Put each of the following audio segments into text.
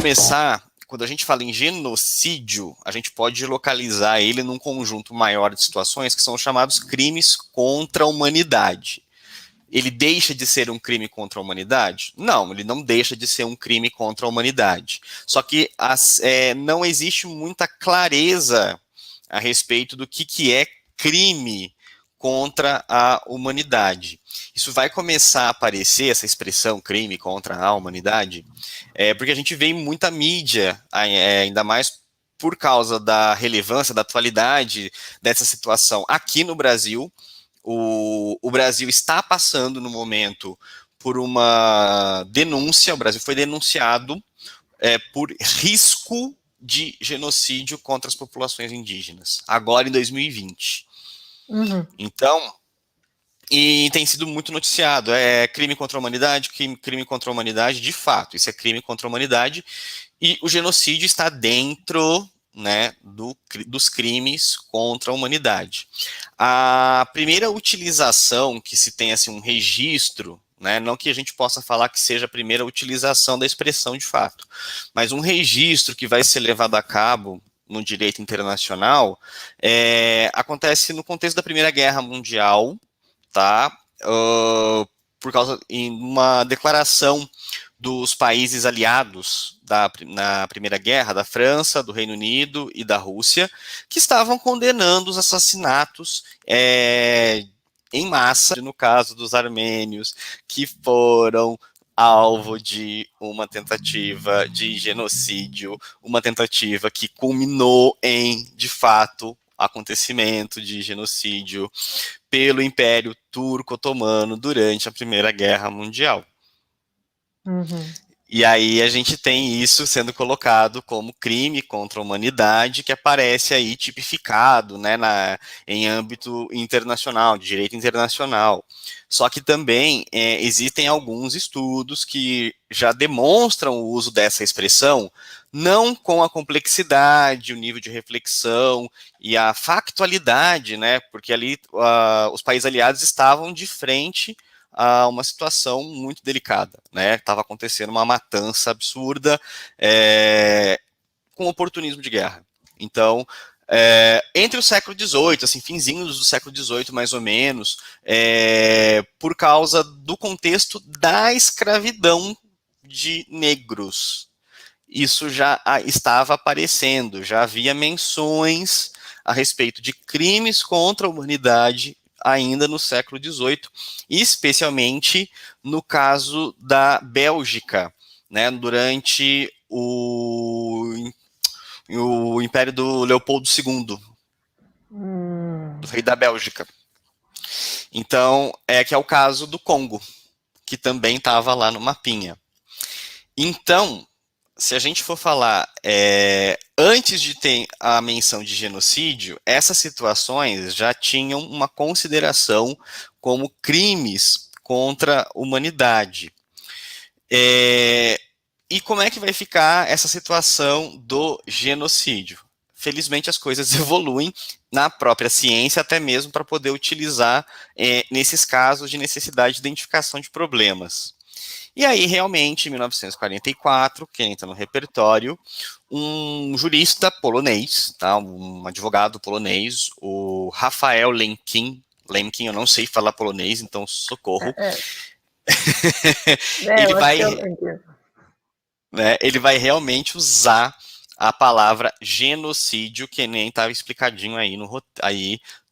começar, quando a gente fala em genocídio, a gente pode localizar ele num conjunto maior de situações que são chamados crimes contra a humanidade. Ele deixa de ser um crime contra a humanidade? Não, ele não deixa de ser um crime contra a humanidade. Só que não existe muita clareza a respeito do que é crime contra a humanidade. Isso vai começar a aparecer, essa expressão crime contra a humanidade, porque a gente vê em muita mídia, ainda mais por causa da relevância, da atualidade dessa situação aqui no Brasil. O Brasil está passando no momento por uma denúncia, o Brasil foi denunciado por risco de genocídio contra as populações indígenas, agora em 2020. Uhum. Então, e tem sido muito noticiado, crime contra a humanidade, crime contra a humanidade, de fato, isso é crime contra a humanidade, e o genocídio está dentro, né, dos crimes contra a humanidade. A primeira utilização que se tem assim, um registro, né, não que a gente possa falar que seja a primeira utilização da expressão de fato, mas um registro que vai ser levado a cabo no direito internacional, acontece no contexto da Primeira Guerra Mundial, tá? Por causa de uma declaração dos países aliados na Primeira Guerra, da França, do Reino Unido e da Rússia, que estavam condenando os assassinatos em massa, no caso dos armênios, que foram alvo de uma tentativa de genocídio, uma tentativa que culminou em, de fato, acontecimento de genocídio pelo Império Turco-Otomano durante a Primeira Guerra Mundial. Uhum. E aí a gente tem isso sendo colocado como crime contra a humanidade, que aparece aí tipificado, né, em âmbito internacional, de direito internacional. Só que também existem alguns estudos que já demonstram o uso dessa expressão, não com a complexidade, o nível de reflexão e a factualidade, né, porque ali os países aliados estavam de frente a uma situação muito delicada, né? Estava acontecendo uma matança absurda com oportunismo de guerra. Então, entre o século XVIII, assim, finzinhos do século XVIII, mais ou menos, por causa do contexto da escravidão de negros. Isso já estava aparecendo, já havia menções a respeito de crimes contra a humanidade ainda no século XVIII, especialmente no caso da Bélgica, né, durante o Império do Leopoldo II, do rei da Bélgica. Então, que é o caso do Congo, que também estava lá no mapinha. Então, se a gente for falar, antes de ter a menção de genocídio, essas situações já tinham uma consideração como crimes contra a humanidade. E como é que vai ficar essa situação do genocídio? Felizmente as coisas evoluem na própria ciência, até mesmo para poder utilizar nesses casos de necessidade de identificação de problemas. E aí, realmente, em 1944, que entra no repertório, um jurista polonês, tá, um advogado polonês, o Rafael Lemkin, eu não sei falar polonês, então socorro. Eu acho que eu entendi. Ele vai realmente usar a palavra genocídio, que nem estava explicadinho aí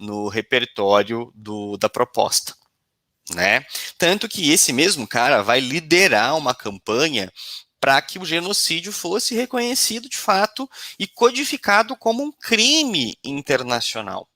no repertório da proposta. Né? Tanto que esse mesmo cara vai liderar uma campanha para que o genocídio fosse reconhecido de fato e codificado como um crime internacional.